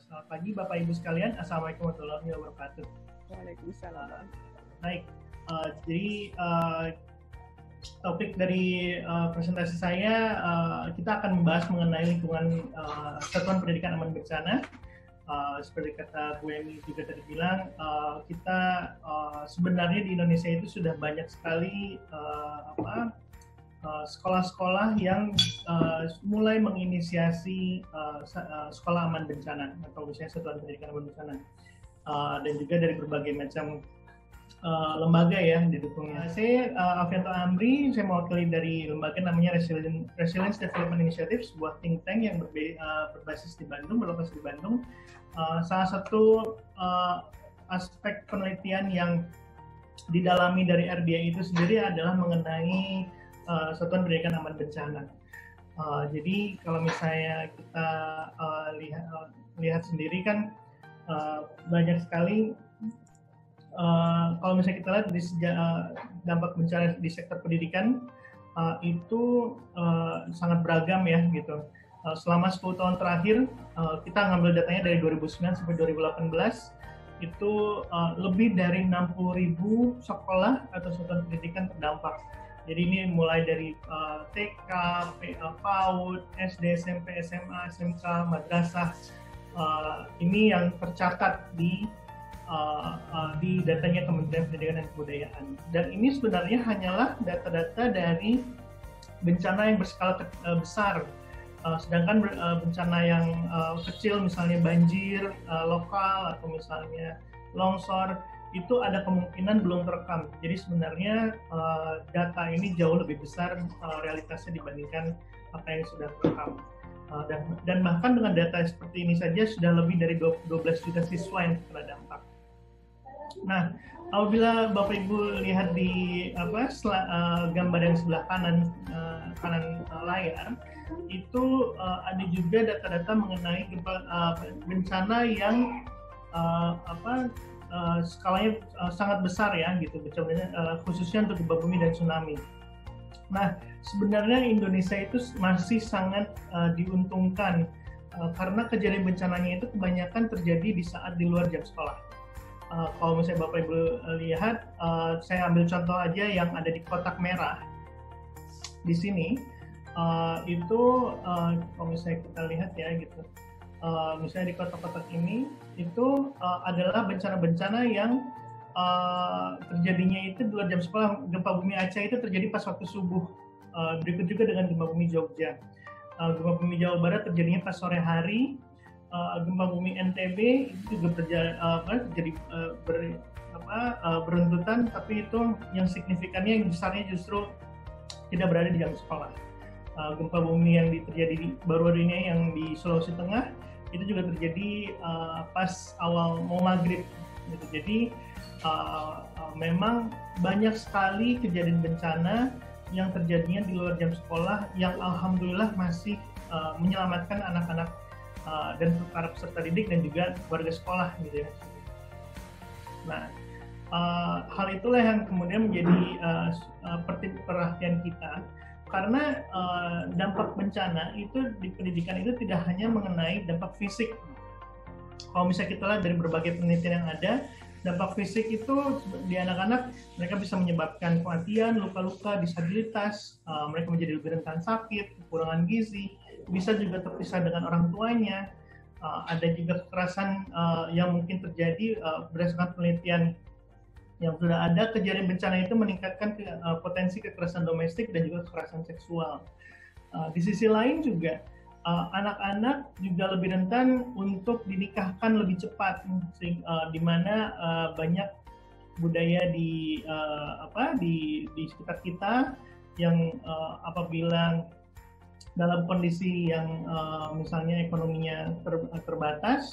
Selamat pagi Bapak Ibu sekalian. Assalamualaikum warahmatullahi wabarakatuh. Waalaikumsalam. Baik, jadi topik dari presentasi saya, kita akan membahas mengenai lingkungan satuan pendidikan aman bencana. Seperti kata Bu Emi juga tadi bilang, kita sebenarnya di Indonesia itu sudah banyak sekali sekolah-sekolah yang mulai menginisiasi sekolah aman bencana atau misalnya satuan pendidikan aman bencana, dan juga dari berbagai macam lembaga ya didukungnya. Saya Alfianto Amri, saya mewakili dari lembaga namanya Resilience Development Initiative, sebuah think tank yang berbasis di Bandung, berlokasi di Bandung. Salah satu aspek penelitian yang didalami dari RDI itu sendiri adalah mengenai satuan pendidikan aman bencana. Jadi kalau misalnya kita lihat sendiri kan banyak sekali kalau misalnya kita lihat di dampak bencana di sektor pendidikan itu sangat beragam ya gitu. Selama 10 tahun terakhir kita ngambil datanya dari 2009 sampai 2018 itu lebih dari 60.000 sekolah atau satuan pendidikan terdampak. Jadi ini mulai dari TK, PAUD, SD, SMP, SMA, SMK, madrasah. Ini yang tercatat di datanya Kementerian Pendidikan dan Kebudayaan. Dan ini sebenarnya hanyalah data-data dari bencana yang berskala besar. Sedangkan bencana yang kecil, misalnya banjir lokal atau misalnya longsor, itu ada kemungkinan belum terekam. Jadi sebenarnya data ini jauh lebih besar realitasnya dibandingkan apa yang sudah terekam. Dan bahkan dengan data seperti ini saja sudah lebih dari 12 juta siswa yang terkena dampak. Nah, apabila Bapak Ibu lihat di gambar yang sebelah kanan layar, itu ada juga data-data mengenai bencana yang skalanya sangat besar ya gitu, khususnya untuk gempa bumi dan tsunami. Nah, sebenarnya Indonesia itu masih sangat diuntungkan karena kejadian bencananya itu kebanyakan terjadi di saat di luar jam sekolah. Kalau misalnya Bapak Ibu lihat, saya ambil contoh aja yang ada di kotak merah di sini, itu kalau misalnya kita lihat ya gitu, misalnya di kotak-kotak ini itu adalah bencana-bencana yang terjadinya itu di luar jam sekolah. Gempa bumi Aceh itu terjadi pas waktu subuh. Berikut juga dengan gempa bumi Jogja. Gempa bumi Jawa Barat terjadinya pas sore hari. Gempa bumi NTB itu juga terjadi beruntutan, tapi itu yang signifikannya, yang besarnya justru tidak berada di jam sekolah. Gempa bumi yang terjadi baru ini yang di Sulawesi Tengah itu juga terjadi pas awal mau maghrib gitu. Jadi memang banyak sekali kejadian bencana yang terjadinya di luar jam sekolah yang alhamdulillah masih menyelamatkan anak-anak dan para peserta didik dan juga warga sekolah gitu ya. Nah, hal itulah yang kemudian menjadi perhatian kita, karena dampak bencana itu di pendidikan itu tidak hanya mengenai dampak fisik. Kalau misalnya kita lihat dari berbagai penelitian yang ada, dampak fisik itu di anak-anak mereka bisa menyebabkan kematian, luka-luka, disabilitas, mereka menjadi lebih rentan sakit, kekurangan gizi, bisa juga terpisah dengan orang tuanya. Ada juga kekerasan yang mungkin terjadi berdasarkan penelitian yang sudah ada, kejadian bencana itu meningkatkan potensi kekerasan domestik dan juga kekerasan seksual. Di sisi lain juga anak-anak juga lebih rentan untuk dinikahkan lebih cepat, di mana banyak budaya di sekitar kita yang apabila dalam kondisi yang misalnya ekonominya terbatas,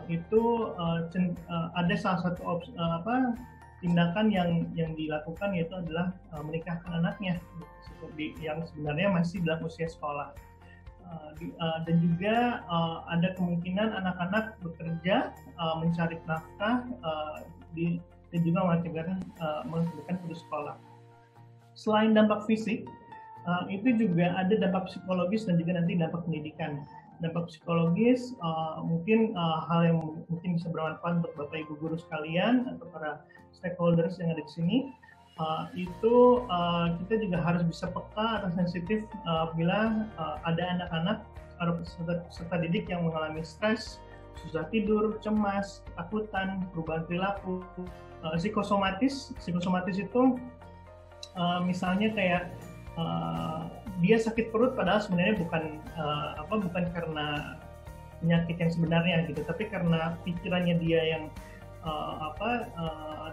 itu ada salah satu tindakan yang dilakukan, yaitu adalah menikahkan anaknya yang sebenarnya masih dalam usia sekolah. Dan juga ada kemungkinan anak-anak bekerja mencari nafkah dan juga mengakibatkan putus sekolah. Selain dampak fisik, itu juga ada dampak psikologis dan juga nanti dampak pendidikan. dampak psikologis, mungkin hal yang mungkin bisa bermanfaat untuk Bapak Ibu guru sekalian atau para stakeholders yang ada di sini. Itu kita juga harus bisa peka atau sensitif bila ada anak-anak atau peserta didik yang mengalami stres, susah tidur, cemas, ketakutan, perubahan perilaku, psikosomatis itu misalnya kayak dia sakit perut padahal sebenarnya bukan karena penyakit yang sebenarnya gitu, tapi karena pikirannya dia yang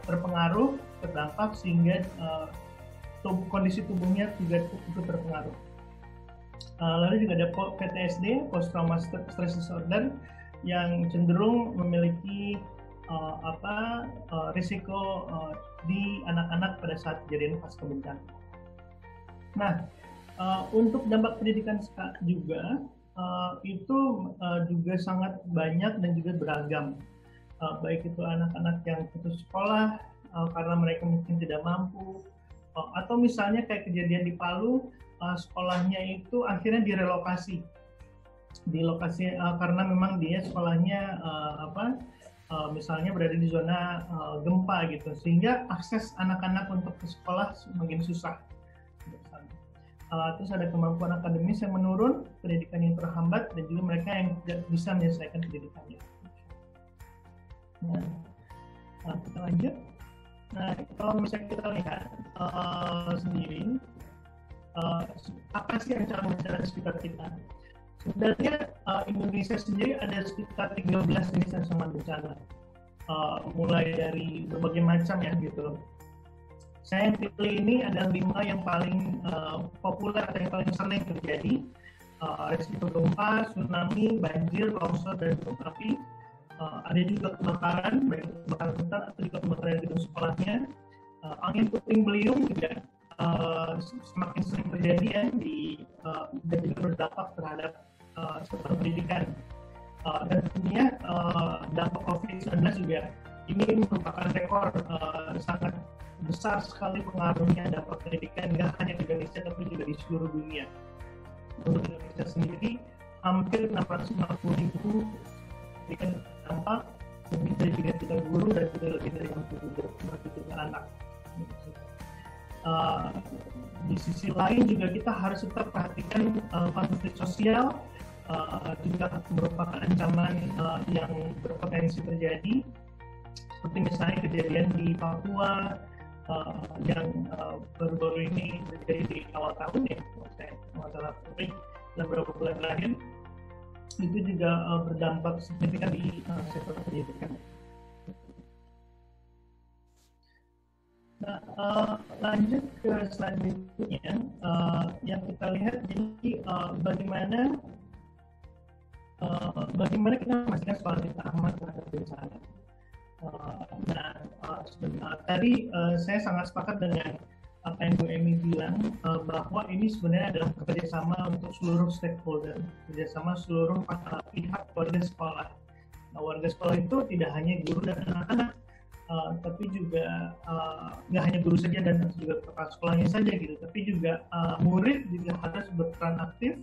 terpengaruh, terdampak sehingga kondisi tubuhnya juga ikut terpengaruh. Lalu juga ada PTSD, Post Traumatic Stress Disorder, yang cenderung memiliki risiko di anak-anak pada saat kejadian pasca bencana. Nah, untuk dampak pendidikan juga itu juga sangat banyak dan juga beragam. Baik itu anak-anak yang putus sekolah karena mereka mungkin tidak mampu, atau misalnya kayak kejadian di Palu, sekolahnya itu akhirnya direlokasi karena memang dia sekolahnya misalnya berada di zona gempa gitu, sehingga akses anak-anak untuk ke sekolah semakin susah. Terus ada kemampuan akademis yang menurun, pendidikan yang terhambat, dan juga mereka yang tidak bisa menyelesaikan pendidikannya. Nah, kita lanjut. Nah, kalau misalnya kita lihat sendiri, apa sih ancaman bencana di sekitar kita? Sebenarnya Indonesia sendiri ada sekitar 13 jenis ancaman bencana, mulai dari berbagai macam ya gitu. Saya yang pilih ini ada 5 yang paling populer atau yang paling sering terjadi, risiko gempa, tsunami, banjir, longsor, dan gunung api. Ada juga kebakaran, baik kebakaran hutan atau juga kebakaran gedung sekolahnya. Angin puting beliung juga semakin sering terjadi ya dan juga berdampak terhadap sektor pendidikan. Dan tentunya dampak COVID-19 juga ini merupakan rekor sangat besar sekali pengaruhnya dampak pendidikan, nggak hanya di Indonesia tapi juga di seluruh dunia. Untuk Indonesia sendiri hampir 650.000 pendidikan dampak, lebih dari 3 juta guru dan juga lebih dari 60 juta anak. Di sisi lain juga kita harus tetap perhatikan konflik sosial juga merupakan ancaman yang berpotensi terjadi, seperti misalnya kejadian di Papua yang baru-baru ini terjadi di awal tahun ya, masalah konflik dan beberapa bulan terakhir, itu juga berdampak signifikan di sektor pendidikan. Nah, lanjut ke selanjutnya, yang kita lihat jadi bagaimana kita memastikan sekolah kita aman terhadap bencana. Tadi saya sangat sepakat dengan apa yang Bu Emi bilang, bahwa ini sebenarnya adalah kerjasama untuk seluruh stakeholder, kerjasama seluruh pihak warga sekolah. Nah, warga sekolah itu tidak hanya guru dan anak-anak, tapi juga nggak hanya guru saja dan juga kepala sekolahnya saja gitu, tapi juga murid juga harus berperan aktif,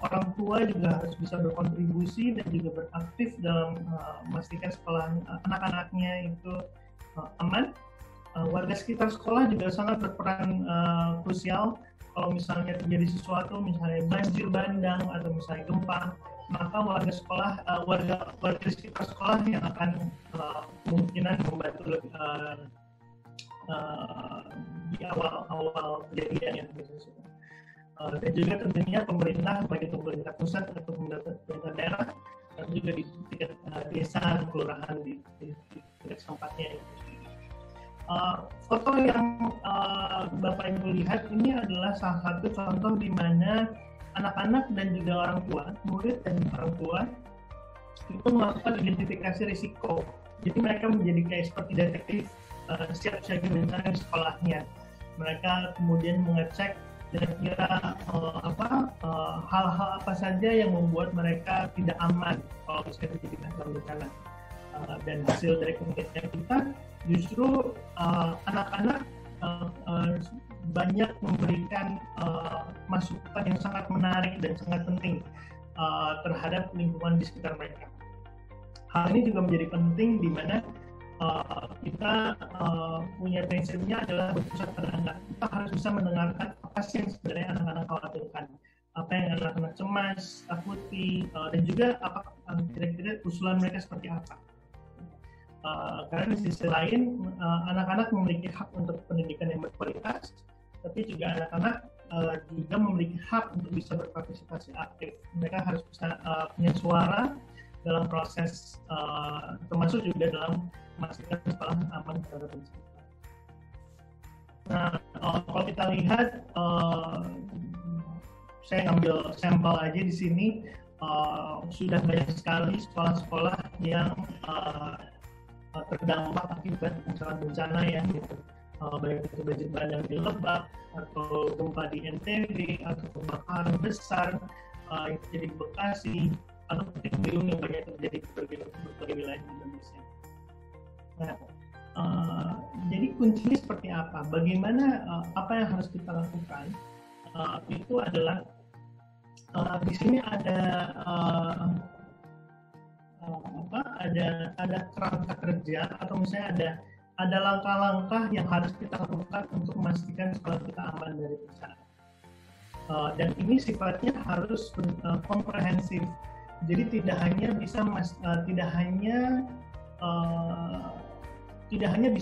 orang tua juga harus bisa berkontribusi dan juga beraktif dalam memastikan sekolah anak-anaknya itu aman. Warga sekitar sekolah juga sangat berperan krusial. Kalau misalnya terjadi sesuatu, misalnya banjir bandang atau misalnya gempa, maka warga di sekitar sekolah yang akan kemungkinan membantu di awal kejadian yang biasanya. Dan juga tentunya pemerintah, baik itu pemerintah pusat atau pemerintah daerah, dan juga di tingkat desa, kelurahan di tingkat tempatnya. Foto yang Bapak Ibu lihat ini adalah salah satu contoh di mana anak-anak dan juga orang tua, murid dan orang tua itu melakukan identifikasi risiko. Jadi mereka menjadi kayak seperti detektif siap siaga bencana di sekolahnya. Mereka kemudian mengecek kira-kira hal-hal apa saja yang membuat mereka tidak aman kalau misalnya terjadi bencana. Dan hasil dari penelitian kita justru anak-anak banyak memberikan masukan yang sangat menarik dan sangat penting terhadap lingkungan di sekitar mereka. Hal ini juga menjadi penting di mana kita punya prinsipnya adalah berpusat pada anak. Kita harus bisa mendengarkan apa sih yang sebenarnya anak-anak khawatirkan, apa yang anak-anak cemas, takuti, dan juga apa kira-kira usulan mereka seperti apa. Karena di sisi lain anak-anak memiliki hak untuk pendidikan yang berkualitas, tapi juga anak-anak juga memiliki hak untuk bisa berpartisipasi aktif. Mereka harus bisa punya suara dalam proses, termasuk juga dalam memastikan sekolah aman terhadap bencana. Nah, kalau kita lihat, saya ngambil sampel aja di sini, sudah banyak sekali sekolah-sekolah yang terdampak akibat bencana ya, gitu. Baik itu banjir bandang di Lebak, atau gempa di NTB, atau kebakaran besar yang terjadi di Bekasi, atau puting yang banyak terjadi di berbagai wilayah di Indonesia. Nah, jadi kuncinya seperti apa? Bagaimana, apa yang harus kita lakukan? Itu adalah di sini ada kerangka kerja, atau misalnya ada langkah-langkah yang harus kita lakukan untuk memastikan sekolah kita aman dari bencana. Dan ini sifatnya harus komprehensif. Jadi tidak hanya bisa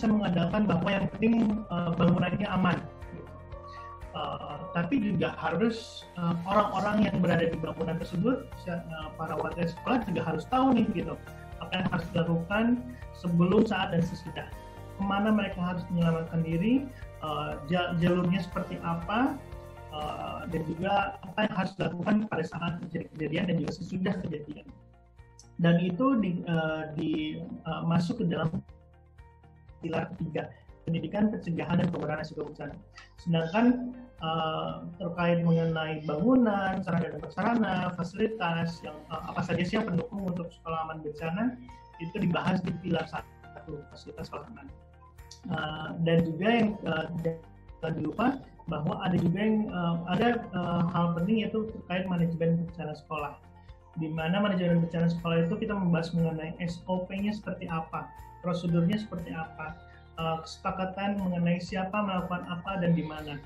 mengandalkan bahwa yang penting bangunannya aman, tapi juga harus orang-orang yang berada di bangunan tersebut, para warga sekolah juga harus tahu nih gitu, apa yang harus dilakukan sebelum, saat, dan sesudah. Kemana mereka harus menyelamatkan diri, jalurnya seperti apa, dan juga apa yang harus dilakukan pada saat terjadi kejadian dan juga sesudah kejadian. Dan itu masuk ke dalam pilar 3, pendidikan, pencegahan, dan pengurangan risiko bencana. Sedangkan terkait mengenai bangunan, sarana dan prasarana, fasilitas, yang apa saja sih yang pendukung untuk sekolah aman bencana, itu dibahas di pilar 1, fasilitas sekolah aman. Dan juga yang jangan lupa bahwa ada juga yang hal penting, yaitu terkait manajemen bencana sekolah. Di mana manajemen bencana sekolah itu kita membahas mengenai SOP-nya seperti apa, prosedurnya seperti apa, kesepakatan mengenai siapa melakukan apa dan di mana.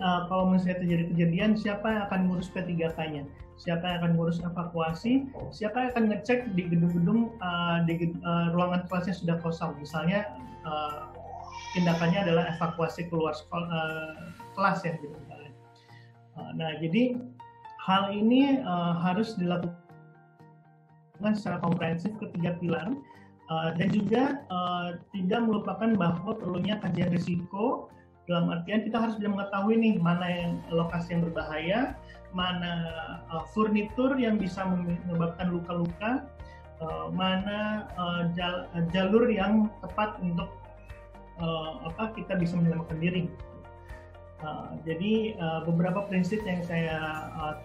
Kalau misalnya terjadi kejadian, siapa yang akan ngurus P3K-nya, siapa yang akan ngurus evakuasi, siapa yang akan ngecek di gedung-gedung, ruangan kelasnya sudah kosong. Misalnya tindakannya adalah evakuasi keluar kelas ya, gitu. Nah, jadi hal ini harus dilakukan secara komprehensif ketiga pilar, dan juga tidak melupakan bahwa perlunya kajian risiko, dalam artian kita harus bisa mengetahui nih mana yang lokasi yang berbahaya, mana furnitur yang bisa menyebabkan luka-luka, mana jalur yang tepat untuk kita bisa menyelamatkan diri. Jadi beberapa prinsip yang saya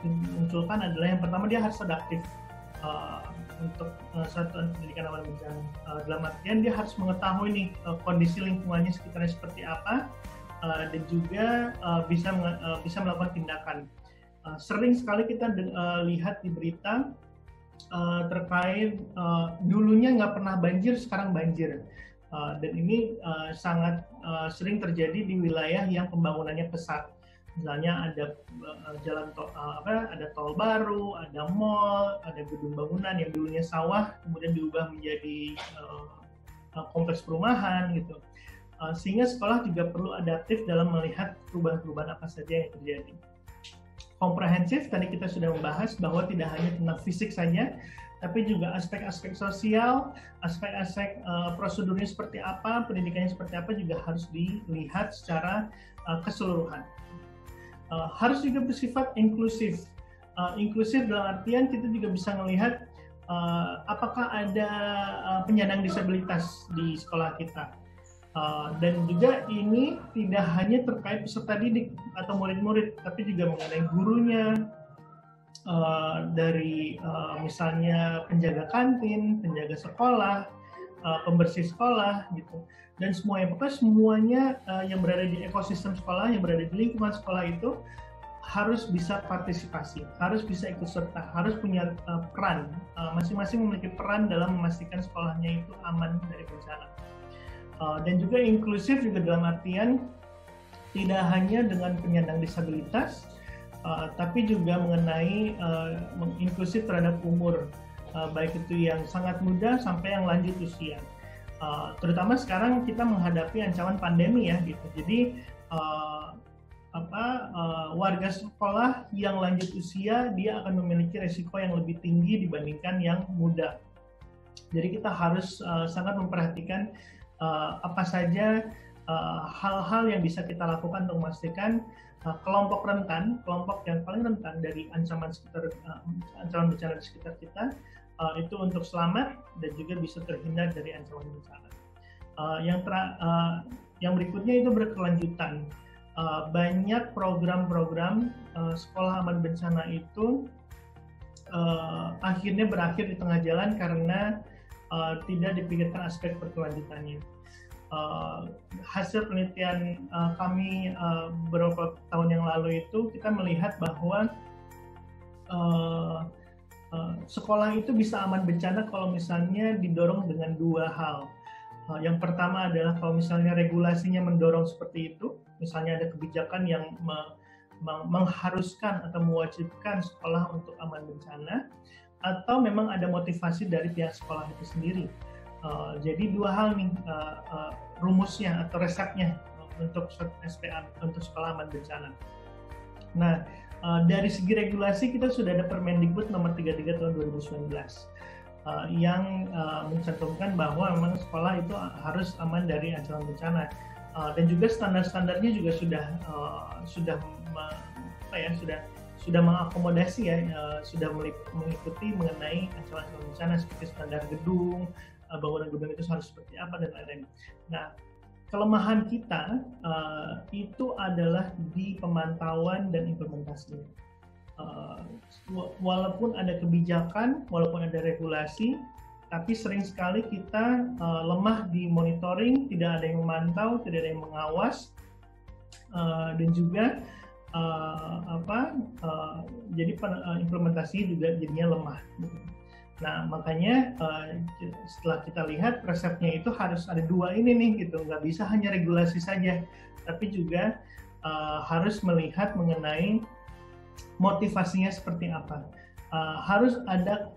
munculkan adalah, yang pertama, dia harus adaptif untuk satuan pendidikan aman bencana. Dalam artian dia harus mengetahui nih kondisi lingkungannya sekitarnya seperti apa, dan juga bisa melakukan tindakan. Sering sekali kita lihat di berita terkait dulunya nggak pernah banjir, sekarang banjir. Dan ini sangat sering terjadi di wilayah yang pembangunannya pesat. Misalnya ada ada tol baru, ada mall, ada gedung bangunan yang dulunya sawah kemudian diubah menjadi kompleks perumahan gitu. Sehingga sekolah juga perlu adaptif dalam melihat perubahan-perubahan apa saja yang terjadi. Komprehensif, tadi kita sudah membahas bahwa tidak hanya tentang fisik saja, tapi juga aspek-aspek sosial, aspek-aspek prosedurnya seperti apa, pendidikannya seperti apa juga harus dilihat secara keseluruhan. Harus juga bersifat inklusif. Inklusif dalam artian kita juga bisa melihat apakah ada penyandang disabilitas di sekolah kita. Dan juga ini tidak hanya terkait peserta didik atau murid-murid, tapi juga mengenai gurunya, dari misalnya penjaga kantin, penjaga sekolah, pembersih sekolah gitu, dan semuanya yang berada di ekosistem sekolah, yang berada di lingkungan sekolah itu harus bisa partisipasi, harus bisa ikut serta, harus punya peran. Masing-masing memiliki peran dalam memastikan sekolahnya itu aman dari bencana. Dan juga inklusif juga dalam artian tidak hanya dengan penyandang disabilitas, tapi juga mengenai inklusif terhadap umur, baik itu yang sangat muda sampai yang lanjut usia. Terutama sekarang kita menghadapi ancaman pandemi ya gitu. Jadi warga sekolah yang lanjut usia dia akan memiliki resiko yang lebih tinggi dibandingkan yang muda. Jadi kita harus sangat memperhatikan apa saja hal-hal yang bisa kita lakukan untuk memastikan kelompok rentan, kelompok yang paling rentan dari ancaman bencana di sekitar kita itu untuk selamat dan juga bisa terhindar dari ancaman bencana. Yang berikutnya itu berkelanjutan. Banyak program-program sekolah aman bencana itu akhirnya berakhir di tengah jalan karena tidak dipikirkan aspek berkelanjutannya. Hasil penelitian kami beberapa tahun yang lalu itu kita melihat bahwa sekolah itu bisa aman bencana kalau misalnya didorong dengan dua hal. Yang pertama adalah kalau misalnya regulasinya mendorong seperti itu, misalnya ada kebijakan yang mengharuskan atau mewajibkan sekolah untuk aman bencana, atau memang ada motivasi dari pihak sekolah itu sendiri. Jadi dua hal nih rumusnya atau resepnya untuk SPA, untuk sekolah aman bencana. Nah, dari segi regulasi kita sudah ada Permendikbud nomor 33 tahun 2019 yang mencantumkan bahwa memang sekolah itu harus aman dari ancaman bencana, dan juga standar-standarnya juga sudah mengakomodasi ya, sudah mengikuti mengenai ancaman bencana seperti standar gedung, bangunan gedung itu harus seperti apa dan lain-lain. Nah, kelemahan kita itu adalah di pemantauan dan implementasinya. Walaupun ada kebijakan, walaupun ada regulasi, tapi sering sekali kita lemah di monitoring, tidak ada yang memantau, tidak ada yang mengawas, dan juga jadi implementasinya juga jadinya lemah. Nah, makanya setelah kita lihat resepnya itu harus ada dua ini nih gitu, nggak bisa hanya regulasi saja, tapi juga harus melihat mengenai motivasinya seperti apa. Harus ada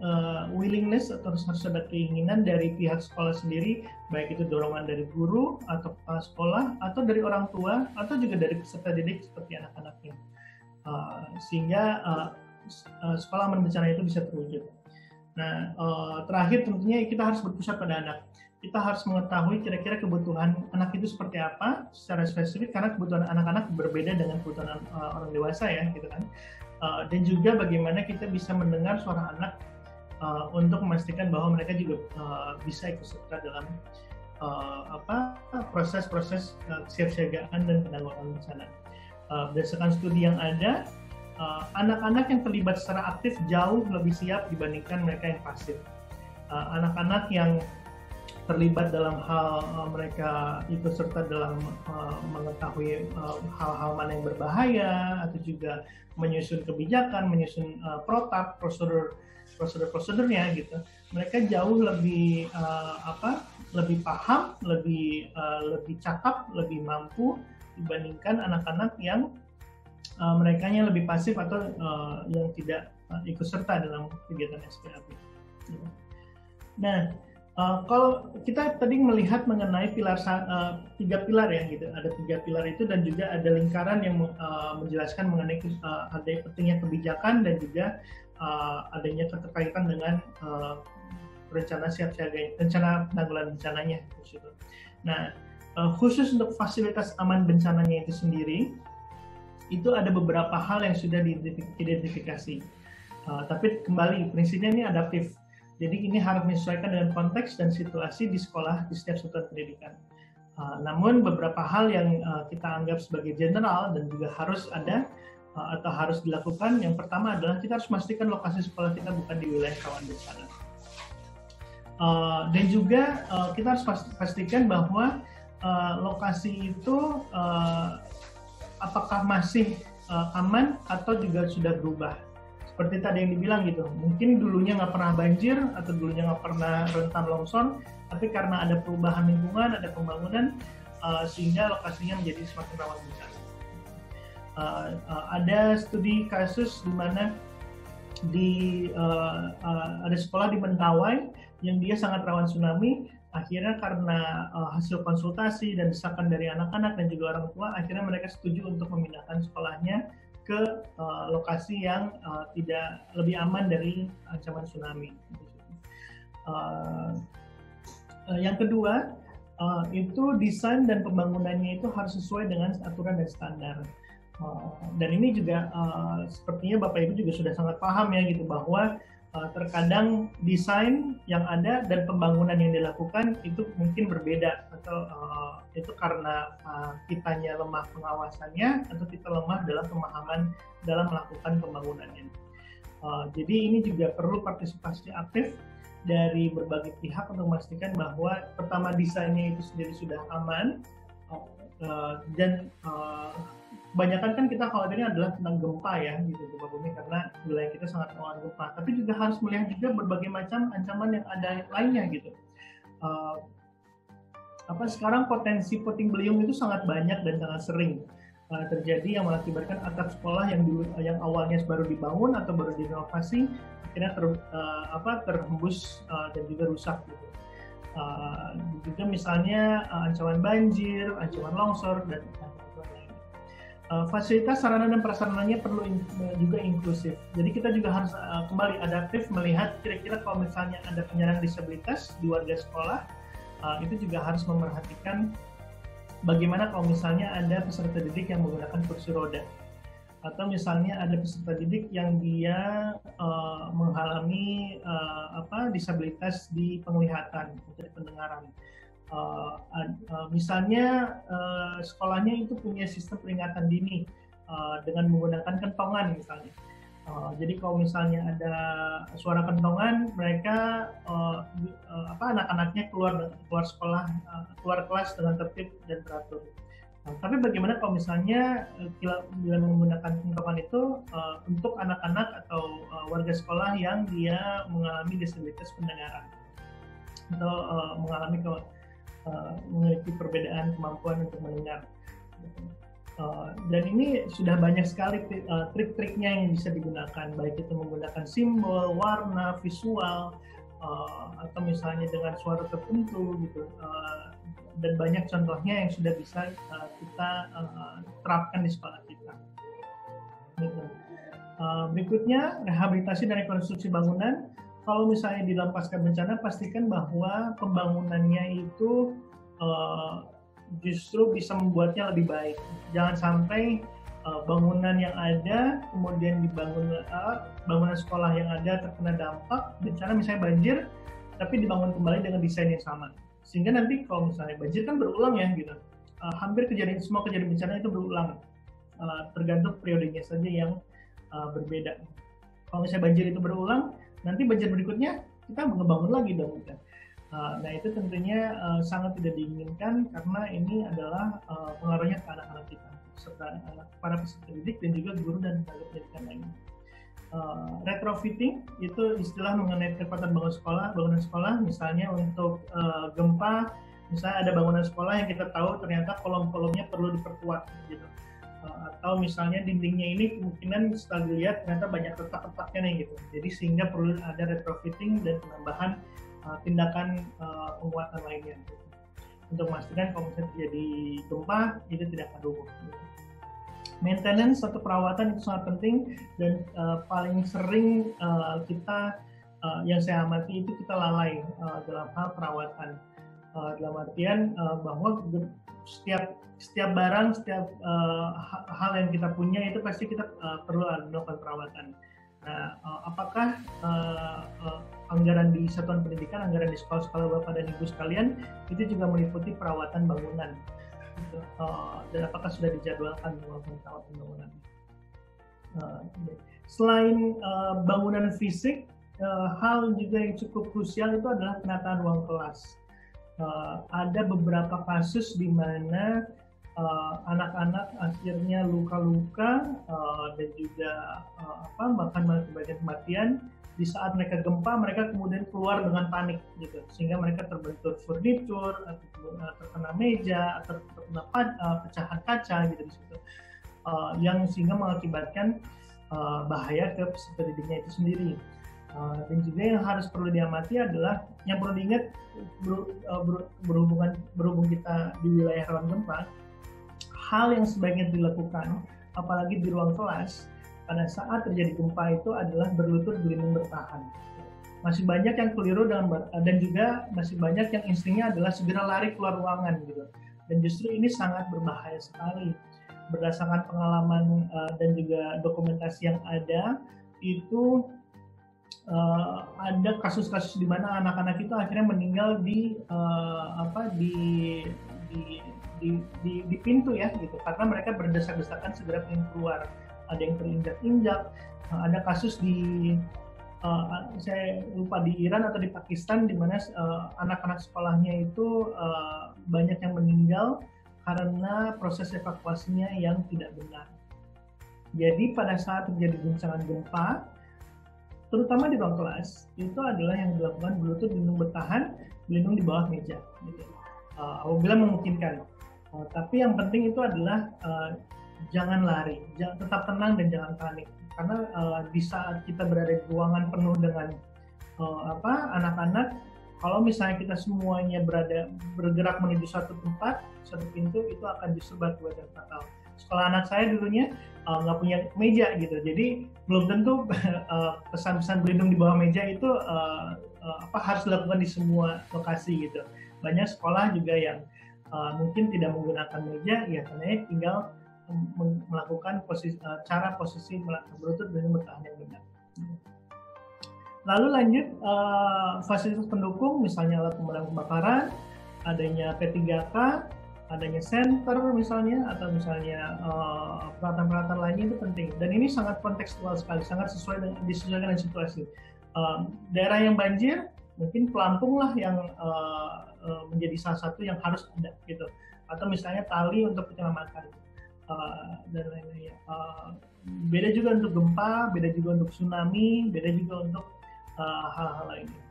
willingness atau harus ada keinginan dari pihak sekolah sendiri, baik itu dorongan dari guru atau kepala sekolah atau dari orang tua atau juga dari peserta didik seperti anak-anaknya, sehingga sekolah aman bencana itu bisa terwujud. Nah, terakhir tentunya kita harus berpusat pada anak. Kita harus mengetahui kira-kira kebutuhan anak itu seperti apa secara spesifik, karena kebutuhan anak-anak berbeda dengan kebutuhan orang dewasa ya, gitu kan. Dan juga bagaimana kita bisa mendengar suara anak untuk memastikan bahwa mereka juga bisa ikut serta dalam proses-proses kesiapsiagaan dan penanggulangan bencana. Berdasarkan studi yang ada, anak-anak yang terlibat secara aktif jauh lebih siap dibandingkan mereka yang pasif. Anak-anak yang terlibat dalam hal mereka ikut serta dalam mengetahui hal-hal mana yang berbahaya, atau juga menyusun kebijakan, menyusun protap, prosedurnya gitu. Mereka jauh lebih lebih paham, lebih cakap, lebih mampu dibandingkan anak-anak yang merekanya lebih pasif atau yang tidak ikut serta dalam kegiatan SPAP. Nah, kalau kita tadi melihat mengenai tiga pilar ya gitu, ada tiga pilar itu, dan juga ada lingkaran yang menjelaskan mengenai adanya pentingnya kebijakan dan juga adanya keterkaitan dengan rencana siapsiaga, rencana penanggulangan bencananya. Nah, khusus untuk fasilitas aman bencananya itu sendiri, itu ada beberapa hal yang sudah diidentifikasi. Tapi kembali, prinsipnya ini adaptif. Jadi ini harus menyesuaikan dengan konteks dan situasi di sekolah, di setiap satuan pendidikan. Namun beberapa hal yang kita anggap sebagai general dan juga harus ada atau harus dilakukan, yang pertama adalah kita harus memastikan lokasi sekolah kita bukan di wilayah rawan bencana. Dan juga kita harus pastikan bahwa lokasi itu apakah masih aman atau juga sudah berubah. Seperti tadi yang dibilang gitu, mungkin dulunya nggak pernah banjir atau dulunya nggak pernah rentan longsor, tapi karena ada perubahan lingkungan, ada pembangunan, sehingga lokasinya menjadi semakin rawan bencana. Ada studi kasus di mana ada sekolah di Mentawai yang dia sangat rawan tsunami. Akhirnya karena hasil konsultasi dan desakan dari anak-anak dan juga orang tua, akhirnya mereka setuju untuk memindahkan sekolahnya ke lokasi yang tidak lebih aman dari ancaman tsunami. Yang kedua, itu desain dan pembangunannya itu harus sesuai dengan aturan dan standar. Dan ini juga sepertinya Bapak Ibu juga sudah sangat paham ya gitu, bahwa terkadang desain yang ada dan pembangunan yang dilakukan itu mungkin berbeda, atau itu karena kitanya lemah pengawasannya atau kita lemah dalam pemahaman dalam melakukan pembangunannya. Jadi ini juga perlu partisipasi aktif dari berbagai pihak untuk memastikan bahwa pertama desainnya itu sendiri sudah aman, dan kebanyakan kan kita khawatirnya adalah tentang gempa ya gitu gempa bumi, karena wilayah kita sangat rawan gempa, tapi juga harus melihat juga berbagai macam ancaman yang ada lainnya gitu. Sekarang potensi puting beliung itu sangat banyak dan sangat sering terjadi, yang mengakibatkan atap sekolah yang awalnya baru dibangun atau baru direnovasi akhirnya terhembus dan juga rusak gitu. Juga misalnya ancaman banjir, ancaman longsor, dan fasilitas sarana dan prasarananya perlu juga inklusif. Jadi kita juga harus kembali adaptif melihat kira-kira kalau misalnya ada penyandang disabilitas di warga sekolah, itu juga harus memerhatikan bagaimana kalau misalnya ada peserta didik yang menggunakan kursi roda, atau misalnya ada peserta didik yang dia mengalami disabilitas di penglihatan atau di pendengaran. Misalnya sekolahnya itu punya sistem peringatan dini dengan menggunakan kentongan misalnya. Jadi kalau misalnya ada suara kentongan, mereka anak-anaknya keluar sekolah, keluar kelas dengan tertib dan teratur. Tapi bagaimana kalau misalnya bila menggunakan kentongan itu untuk anak-anak atau warga sekolah yang dia mengalami disabilitas pendengaran atau memiliki perbedaan kemampuan untuk mendengar. Dan ini sudah banyak sekali trik-triknya yang bisa digunakan, baik itu menggunakan simbol, warna, visual, atau misalnya dengan suara tertentu gitu. Dan banyak contohnya yang sudah bisa kita terapkan di sekolah kita. Gitu. Berikutnya, rehabilitasi dan rekonstruksi bangunan. Kalau misalnya di dalam pasca bencana, pastikan bahwa pembangunannya itu justru bisa membuatnya lebih baik. Jangan sampai bangunan yang ada, kemudian dibangun bangunan sekolah yang ada terkena dampak bencana, misalnya banjir, tapi dibangun kembali dengan desain yang sama. Sehingga nanti kalau misalnya banjir kan berulang ya gitu. Hampir semua kejadian bencana itu berulang. Tergantung periodenya saja yang berbeda. Kalau misalnya banjir itu berulang, nanti banjir berikutnya kita ngebangun lagi dong. Nah itu tentunya sangat tidak diinginkan, karena ini adalah pengaruhnya ke anak-anak kita, serta para peserta didik dan juga guru dan tenaga pendidikan lainnya. Retrofitting itu istilah mengenai kekuatan bangunan sekolah, misalnya untuk gempa, misalnya ada bangunan sekolah yang kita tahu ternyata kolom-kolomnya perlu diperkuat gitu. Atau misalnya dindingnya ini kemungkinan setelah dilihat ternyata banyak retak-retaknya nih gitu. Jadi sehingga perlu ada retrofitting dan penambahan tindakan penguatan lainnya gitu. Untuk memastikan kalau misalnya terjadi gempa itu tidak akan rubuh. Gitu. Maintenance atau perawatan itu sangat penting, dan paling sering kita yang saya amati itu kita lalai dalam hal perawatan. Dalam artian bahwa setiap barang, setiap hal yang kita punya itu pasti kita perlu melakukan perawatan. Nah, apakah anggaran di satuan pendidikan, anggaran di sekolah-sekolah Bapak dan Ibu sekalian itu juga meliputi perawatan bangunan? Gitu. Dan apakah sudah dijadwalkan melakukan perawatan bangunan? Selain bangunan fisik, hal juga yang cukup krusial itu adalah penataan ruang kelas. Ada beberapa kasus di mana anak-anak akhirnya luka-luka dan juga bahkan mengakibatkan kematian. Di saat mereka gempa, mereka kemudian keluar dengan panik gitu, sehingga mereka terbentur furnitur, atau terkena meja, atau terkena pecahan kaca gitu di situ, yang sehingga mengakibatkan bahaya ke peserta didiknya itu sendiri. Dan juga yang harus perlu diamati adalah, yang perlu diingat berhubung kita di wilayah rawan gempa, hal yang sebaiknya dilakukan, apalagi di ruang kelas, pada saat terjadi gempa itu adalah berlutut berlindung bertahan. Masih banyak yang keliru dan juga masih banyak yang instingnya adalah segera lari keluar ruangan gitu. Dan justru ini sangat berbahaya sekali. Berdasarkan pengalaman dan juga dokumentasi yang ada, itu ada kasus-kasus di mana anak-anak itu akhirnya meninggal di pintu ya gitu, karena mereka berdesak-desakan segera ingin keluar. Ada yang terinjak-injak, ada kasus di saya lupa di Iran atau di Pakistan, di mana anak-anak sekolahnya itu banyak yang meninggal karena proses evakuasinya yang tidak benar. Jadi pada saat terjadi guncangan gempa, terutama di ruang kelas, itu adalah yang dilakukan berlutut berlindung bertahan, berlindung di bawah meja gitu. Apabila memungkinkan. Tapi yang penting itu adalah jangan lari, tetap tenang dan jangan panik, karena di saat kita berada di ruangan penuh dengan anak-anak, kalau misalnya kita semuanya bergerak menuju satu tempat, satu pintu, itu akan justru berakibat fatal. Sekolah anak saya dulunya nggak punya meja gitu, jadi belum tentu pesan-pesan berlindung di bawah meja itu harus dilakukan di semua lokasi gitu. Banyak sekolah juga yang mungkin tidak menggunakan meja, ya karena tinggal melakukan cara posisi berlutut dan bertahan yang benar. Lalu lanjut fasilitas pendukung, misalnya alat pemadam kebakaran, adanya P3K, adanya senter misalnya, atau misalnya peralatan-peralatan lainnya itu penting. Dan ini sangat kontekstual sekali, sangat disesuaikan dengan situasi. Daerah yang banjir, mungkin pelampung lah yang menjadi salah satu yang harus ada gitu. Atau misalnya tali untuk penyelamatan. Dan lain-lainnya. Beda juga untuk gempa, beda juga untuk tsunami, beda juga untuk hal-hal lainnya.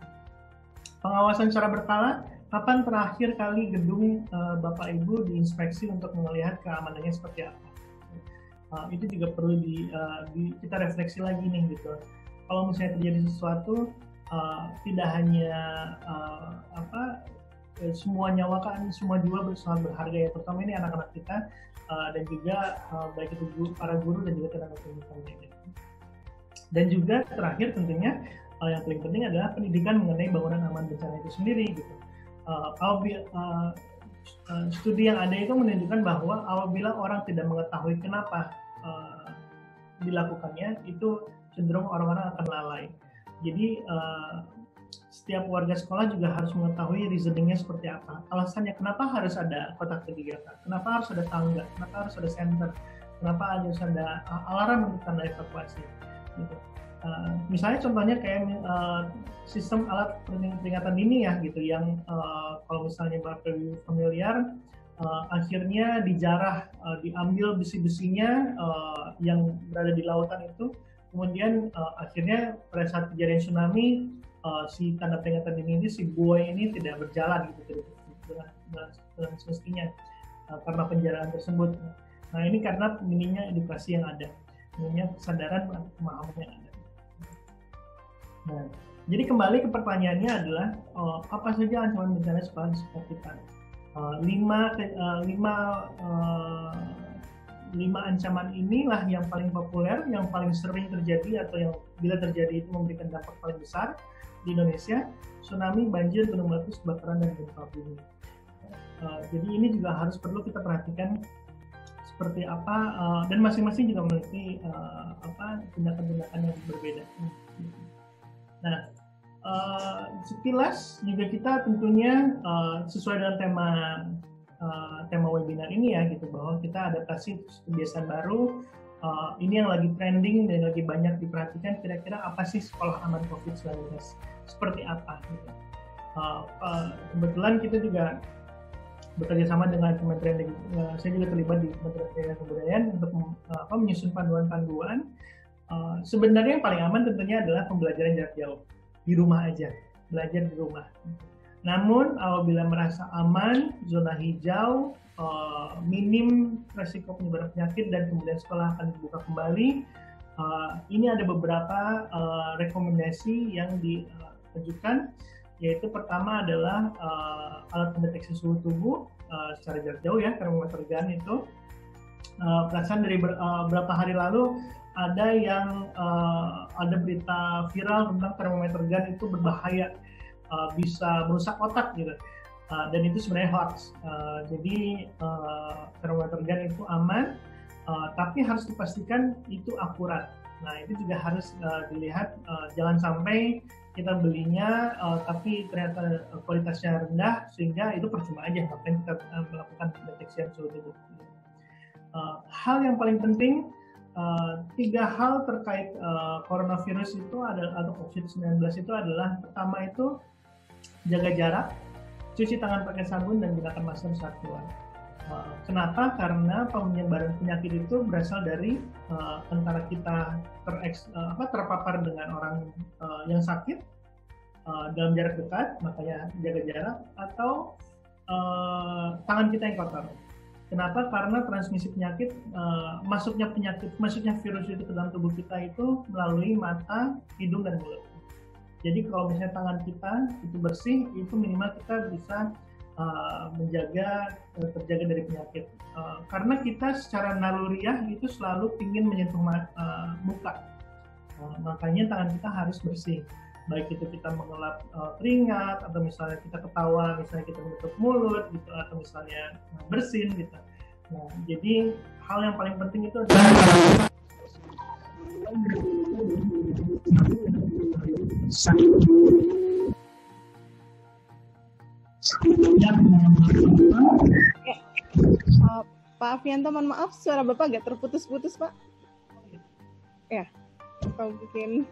Pengawasan secara berkala, kapan terakhir kali gedung Bapak Ibu diinspeksi untuk melihat keamanannya seperti apa? Itu juga perlu kita refleksi lagi nih gitu. Kalau misalnya terjadi sesuatu, tidak hanya semua nyawa kan, semua jiwa sangat berharga ya, terutama ini anak-anak kita. Dan juga baik itu para guru dan juga tenaga pendidikannya. Dan juga terakhir tentunya yang paling penting adalah pendidikan mengenai bangunan aman bencana itu sendiri gitu. Studi yang ada itu menunjukkan bahwa apabila orang tidak mengetahui kenapa dilakukannya, itu cenderung orang-orang akan lalai. Jadi setiap warga sekolah juga harus mengetahui reasoningnya seperti apa. Alasannya kenapa harus ada kotak P3K, kenapa harus ada tangga, kenapa harus ada center, kenapa harus ada alarm untuk tanda evakuasi. Gitu. Misalnya contohnya kayak sistem alat peringatan dini ya gitu, yang kalau misalnya Bapak Ibu familiar, akhirnya dijarah, diambil besi-besinya yang berada di lautan itu, kemudian akhirnya pada saat kejadian tsunami, si tanda peringatan dini ini, si buoy ini tidak berjalan gitu dengan semestinya karena penjaraan tersebut. Nah ini karena minimnya edukasi yang ada, minimnya kesadaran pemahaman yang ada. Nah, jadi kembali ke pertanyaannya adalah apa saja ancaman bencana sekolah di sekitar kita? Lima ancaman inilah yang paling populer, yang paling sering terjadi atau yang bila terjadi itu memberikan dampak paling besar di Indonesia: tsunami, banjir, gunung meletus, kebakaran, dan gempa bumi. Jadi ini juga harus perlu kita perhatikan seperti apa, dan masing-masing juga memiliki tindakan-tindakan yang berbeda. Nah, sekilas juga kita tentunya sesuai dengan tema webinar ini ya gitu, bahwa kita adaptasi kebiasaan baru. Ini yang lagi trending dan lagi banyak diperhatikan, kira-kira apa sih sekolah aman COVID-19, seperti apa gitu. Kebetulan kita juga bekerja sama dengan Kementerian, saya juga terlibat di Kementerian Kebudayaan untuk menyusun panduan-panduan. Sebenarnya yang paling aman tentunya adalah pembelajaran jarak jauh, di rumah aja, belajar di rumah. Namun apabila merasa aman, zona hijau, minim resiko penyebaran penyakit dan kemudian sekolah akan dibuka kembali, ini ada beberapa rekomendasi yang diajukan, yaitu pertama adalah alat pendeteksi suhu tubuh secara jarak jauh ya, termometer gun itu. Perasaan dari beberapa hari lalu ada yang ada berita viral tentang termometer gun itu berbahaya, bisa merusak otak gitu, dan itu sebenarnya hoax. Jadi termometer gun itu aman, tapi harus dipastikan itu akurat. Nah itu juga harus dilihat, jangan sampai kita belinya tapi ternyata kualitasnya rendah sehingga itu percuma aja ngapain kita melakukan pendeteksian suhu tubuh. Hal yang paling penting, 3 hal terkait coronavirus itu adalah, atau COVID-19 itu adalah, pertama itu jaga jarak, cuci tangan pakai sabun dan gunakan masker saat keluar. Kenapa? Karena penyebaran penyakit itu berasal dari antara kita terpapar dengan orang yang sakit dalam jarak dekat, makanya jaga jarak, atau tangan kita yang kotor. Kenapa? Karena transmisi penyakit, masuknya virus itu ke dalam tubuh kita itu melalui mata, hidung, dan mulut. Jadi kalau misalnya tangan kita itu bersih, itu minimal kita bisa terjaga dari penyakit. Karena kita secara naluriah itu selalu ingin menyentuh muka, makanya tangan kita harus bersih. Baik itu kita mengelap keringat, atau misalnya kita ketawa, misalnya kita menutup mulut gitu, atau misalnya bersin gitu. Nah, jadi hal yang paling penting itu adalah Pak Afianto, mohon maaf suara Bapak agak terputus-putus, Pak. Ya, kalau mungkin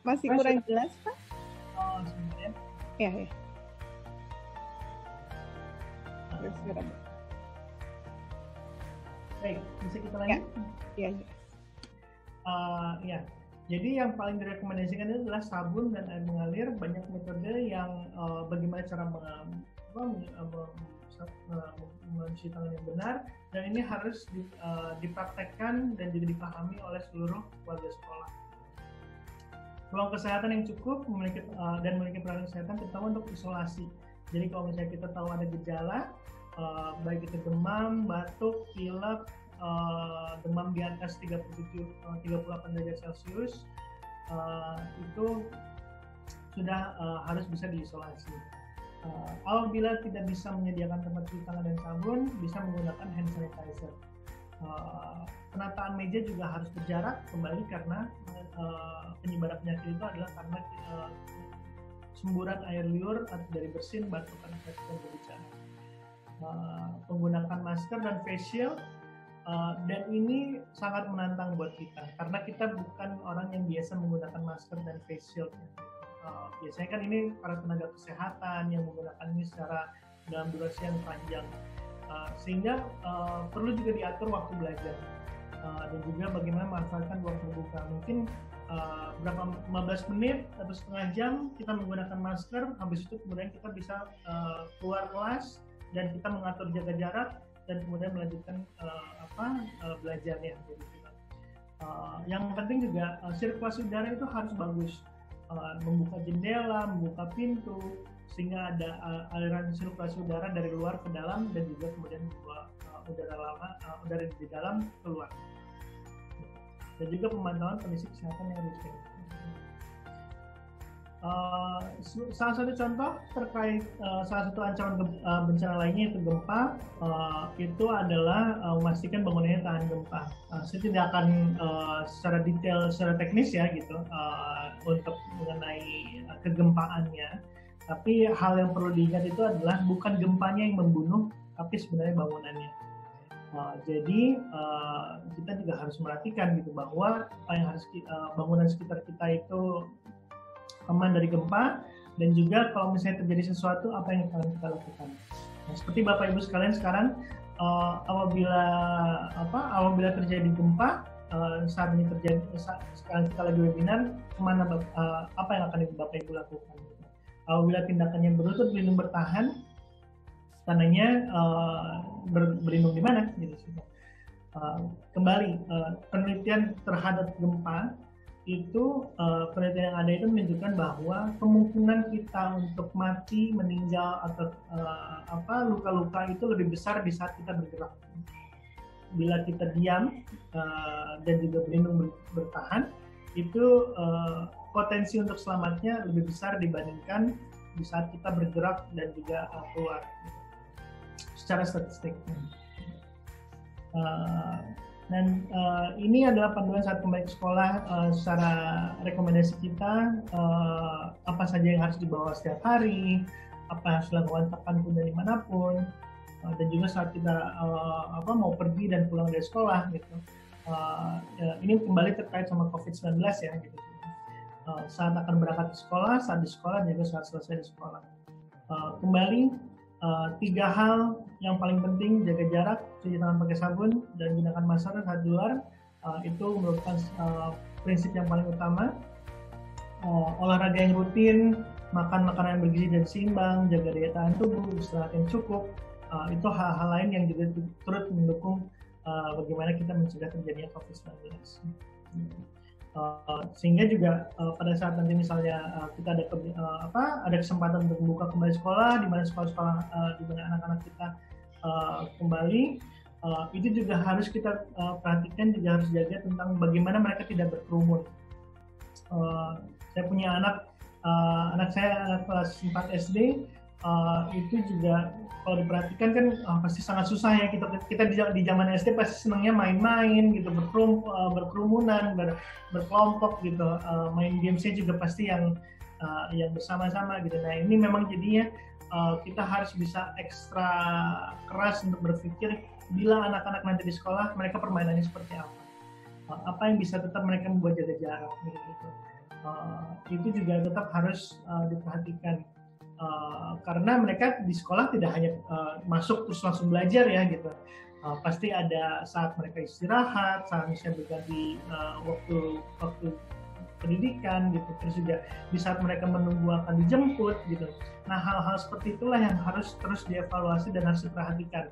masih kurang jelas, Pak? Oh, sebenarnya. Ya. Baik, bisa kita lanjut? Ya. Ya. Jadi yang paling direkomendasikan adalah sabun dan air mengalir. Banyak metode yang bagaimana cara mencuci tangan yang benar, dan ini harus dipraktekkan dan juga dipahami oleh seluruh warga sekolah. Ruang kesehatan yang cukup memiliki peralatan kesehatan terutama untuk isolasi. Jadi kalau misalnya kita tahu ada gejala, baik itu demam, batuk, pilek, demam di atas 38 derajat Celcius, itu sudah harus bisa diisolasi. Apabila tidak bisa menyediakan tempat cuci tangan dan sabun, bisa menggunakan hand sanitizer. Penataan meja juga harus berjarak kembali, karena penyebaran penyakit itu adalah karena semburan air liur dari bersin, batuk, dan berbicara. Menggunakan masker dan face shield, dan ini sangat menantang buat kita karena kita bukan orang yang biasa menggunakan masker dan face shield. Biasanya kan ini para tenaga kesehatan yang menggunakan ini secara dalam durasi yang panjang, sehingga perlu juga diatur waktu belajar, dan juga bagaimana memanfaatkan waktu berbuka. Mungkin berapa 15 menit atau setengah jam kita menggunakan masker, habis itu kemudian kita bisa keluar kelas dan kita mengatur jaga jarak dan kemudian melanjutkan belajarnya. Yang penting juga sirkulasi udara itu harus bagus, membuka jendela, membuka pintu sehingga ada aliran sirkulasi udara dari luar ke dalam dan juga kemudian udara di dalam keluar. Dan juga pemantauan kondisi kesehatan yang rutin. Salah satu contoh terkait salah satu ancaman bencana lainnya yaitu gempa, itu adalah memastikan bangunannya tahan gempa. Saya tidak akan secara detail, secara teknis ya gitu untuk mengenai kegempaannya, tapi hal yang perlu diingat itu adalah bukan gempanya yang membunuh, tapi sebenarnya bangunannya. Jadi kita juga harus memperhatikan gitu bahwa bangunan sekitar kita itu aman dari gempa, dan juga kalau misalnya terjadi sesuatu apa yang akan kita lakukan. Nah, seperti Bapak Ibu sekalian sekarang apabila terjadi gempa, saat ini terjadi sekarang kita lagi webinar, apa yang akan Bapak Ibu lakukan? Apabila tindakannya berlutut berlindung bertahan, tandanya berlindung di mana? Gitu. Kembali penelitian terhadap gempa itu penelitian yang ada itu menunjukkan bahwa kemungkinan kita untuk mati, meninggal atau luka-luka itu lebih besar di saat kita bergerak. Bila kita diam dan juga berlindung bertahan, itu potensi untuk selamatnya lebih besar dibandingkan di saat kita bergerak dan juga keluar. Secara statistik. Dan ini adalah panduan saat kembali ke sekolah. Secara rekomendasi kita, apa saja yang harus dibawa setiap hari, apa yang harus dilakukan kapanpun dari manapun, dan juga saat kita mau pergi dan pulang dari sekolah gitu. Ini kembali terkait sama COVID-19 ya gitu. Saat akan berangkat ke sekolah, saat di sekolah, juga saat selesai di sekolah. Kembali 3 hal yang paling penting: jaga jarak, cuci tangan pakai sabun, dan gunakan masker saat di luar. Itu merupakan prinsip yang paling utama. Olahraga yang rutin, makan makanan yang bergizi dan seimbang, jaga daya tahan tubuh, istirahat yang cukup. Itu hal-hal lain yang juga turut mendukung bagaimana kita mencegah terjadinya COVID-19. Sehingga juga pada saat nanti misalnya kita ada kesempatan untuk membuka kembali sekolah, di mana sekolah-sekolah di mana anak-anak kita kembali, itu juga harus kita perhatikan, juga harus jaga tentang bagaimana mereka tidak berkerumun. Saya punya anak saya anak kelas 4 SD, itu juga kalau diperhatikan kan pasti sangat susah ya, kita di zaman SD pasti senangnya main-main gitu, berkerumunan, berkelompok gitu, main gamesnya juga pasti yang bersama-sama gitu. Nah ini memang jadinya kita harus bisa ekstra keras untuk berpikir bila anak-anak nanti di sekolah mereka permainannya seperti apa yang bisa tetap mereka membuat jaga jarak gitu. Itu juga tetap harus diperhatikan. Karena mereka di sekolah tidak hanya masuk terus langsung belajar ya gitu, pasti ada saat mereka istirahat, saat misalnya berganti waktu pendidikan gitu, terus juga di saat mereka menunggu akan dijemput gitu. Nah hal-hal seperti itulah yang harus terus dievaluasi dan harus diperhatikan.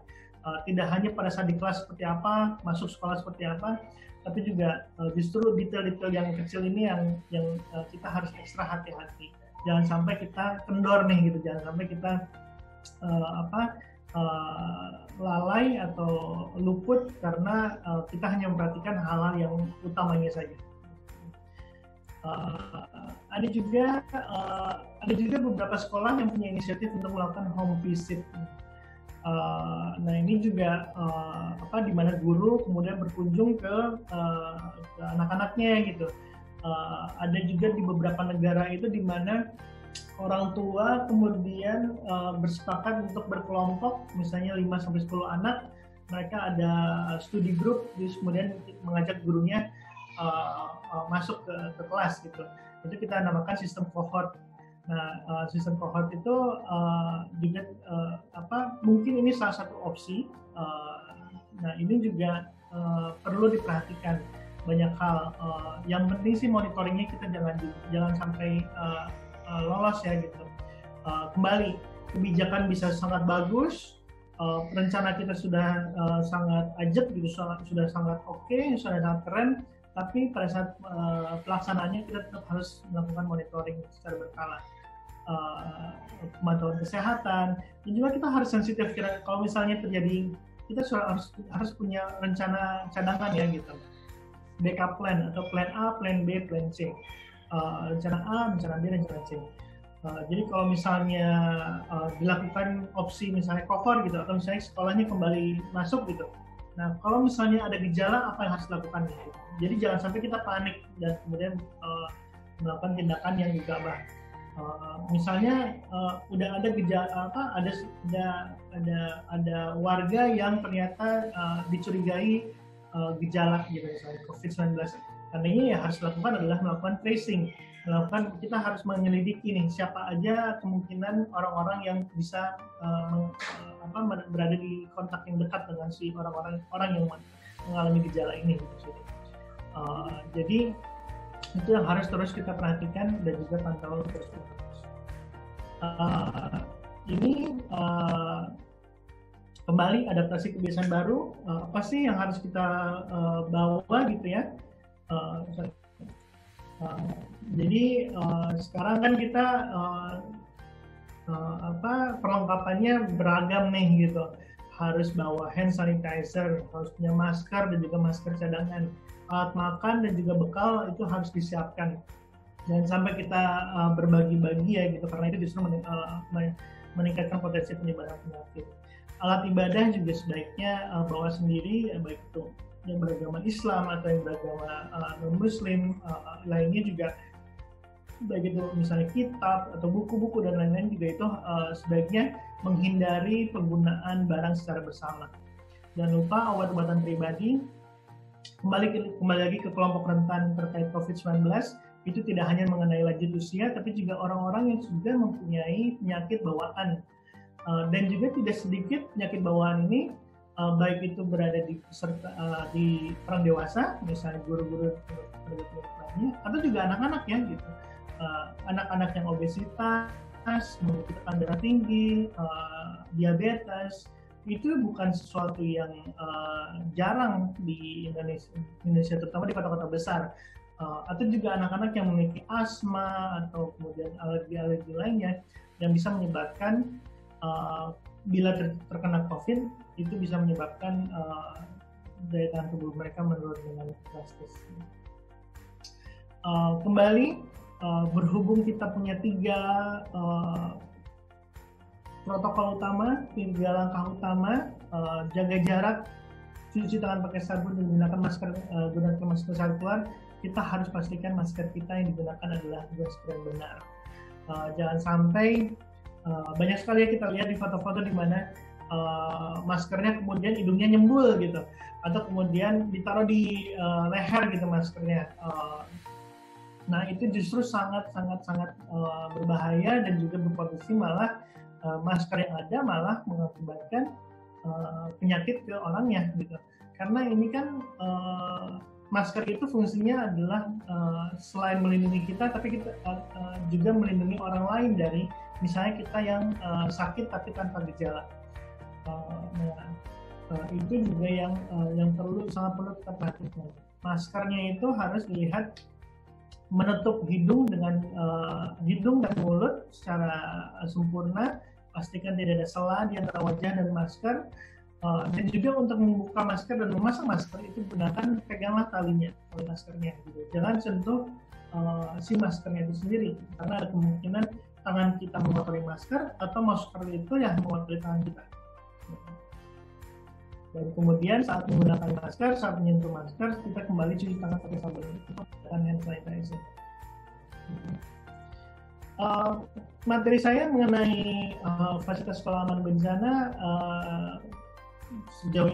Tidak hanya pada saat di kelas seperti apa, masuk sekolah seperti apa, tapi juga justru detail-detail yang kecil ini yang kita harus ekstra hati-hati. Jangan sampai kita kendor nih gitu, jangan sampai kita lalai atau luput karena kita hanya memperhatikan hal-hal yang utamanya saja. Ada juga beberapa sekolah yang punya inisiatif untuk melakukan home visit. Nah ini juga di mana guru kemudian berkunjung ke anak-anaknya gitu. Ada juga di beberapa negara itu di mana orang tua kemudian bersepakat untuk berkelompok, misalnya 5-10 anak, mereka ada studi group, terus kemudian mengajak gurunya masuk ke kelas gitu. Itu kita namakan sistem cohort. Nah, sistem cohort itu juga mungkin ini salah satu opsi. Nah, ini juga perlu diperhatikan banyak hal. Yang penting sih monitoringnya kita jangan sampai lolos ya gitu. Kembali, kebijakan bisa sangat bagus, rencana kita sudah sangat ajak gitu, sudah sangat oke, sudah sangat keren, tapi pada saat pelaksanaannya kita tetap harus melakukan monitoring secara berkala. Pemantauan kesehatan, dan juga kita harus sensitif kalau misalnya terjadi, kita harus punya rencana cadangan ya gitu. Backup plan atau plan A, plan B, plan C. Rencana A, rencana B, rencana C. Jadi kalau misalnya dilakukan opsi misalnya cohort gitu, atau misalnya sekolahnya kembali masuk gitu. Nah kalau misalnya ada gejala, apa yang harus dilakukan gitu. Jadi jangan sampai kita panik dan kemudian melakukan tindakan yang gegabah. Misalnya udah ada gejala ada warga yang ternyata dicurigai gejala gitu misalnya COVID-19, Artinya ya harus dilakukan adalah melakukan tracing, kita harus menyelidiki nih siapa aja kemungkinan orang-orang yang bisa berada di kontak yang dekat dengan si orang yang mengalami gejala ini gitu. Jadi itu yang harus terus kita perhatikan dan juga pantau terus. Ini kembali adaptasi kebiasaan baru, apa sih yang harus kita bawa gitu ya. Jadi sekarang kan kita perlengkapannya beragam nih gitu, harus bawa hand sanitizer, harus punya masker dan juga masker cadangan, alat makan dan juga bekal itu harus disiapkan. Jangan sampai kita berbagi-bagi ya gitu, karena itu justru meningkatkan potensi penyebaran penyakit. Alat ibadah juga sebaiknya bawa sendiri, baik itu yang beragama Islam atau yang beragama non-Muslim lainnya juga, baik itu misalnya kitab atau buku-buku dan lain-lain juga itu sebaiknya menghindari penggunaan barang secara bersama. Jangan lupa obat-obatan pribadi. Kembali lagi ke kelompok rentan terkait COVID-19, itu tidak hanya mengenai lanjut usia, tapi juga orang-orang yang sudah mempunyai penyakit bawaan. Dan juga tidak sedikit penyakit bawaan ini baik itu berada di orang dewasa, misalnya guru-guru atau juga anak-anak ya gitu. Anak-anak yang obesitas, memiliki tekanan darah tinggi, diabetes, itu bukan sesuatu yang jarang di Indonesia, terutama di kota-kota besar. Atau juga anak-anak yang memiliki asma atau kemudian alergi-alergi lainnya yang bisa menyebabkan bila terkena COVID itu bisa menyebabkan daya tahan tubuh mereka menurun dengan drastis. Kembali berhubung kita punya 3 protokol utama, 3 langkah utama, jaga jarak, cuci tangan pakai sabun dan gunakan masker saat keluar. Kita harus pastikan masker kita yang digunakan adalah masker yang benar. Jangan sampai banyak sekali ya kita lihat di foto-foto di mana maskernya kemudian hidungnya nyembul gitu, atau kemudian ditaruh di leher gitu maskernya. Nah itu justru sangat berbahaya dan juga berpotensi malah masker yang ada malah mengakibatkan penyakit ke orangnya gitu. Karena ini kan masker itu fungsinya adalah selain melindungi kita, tapi kita juga melindungi orang lain dari misalnya kita yang sakit tapi tanpa gejala. Itu juga yang sangat perlu kita perhatikan. Maskernya itu harus dilihat menutup hidung dan mulut secara sempurna. Pastikan tidak ada celah di antara wajah dan masker. Dan juga untuk membuka masker dan memasang masker itu peganglah tali maskernya gitu. Jangan sentuh si maskernya itu sendiri, karena ada kemungkinan tangan kita mengotori masker atau masker itu yang mengotori tangan kita. Dan kemudian saat menggunakan masker, saat menyentuh masker, kita kembali cuci tangan pakai sabun dan hand sanitizer. Materi saya mengenai fasilitas sekolah aman bencana sejauh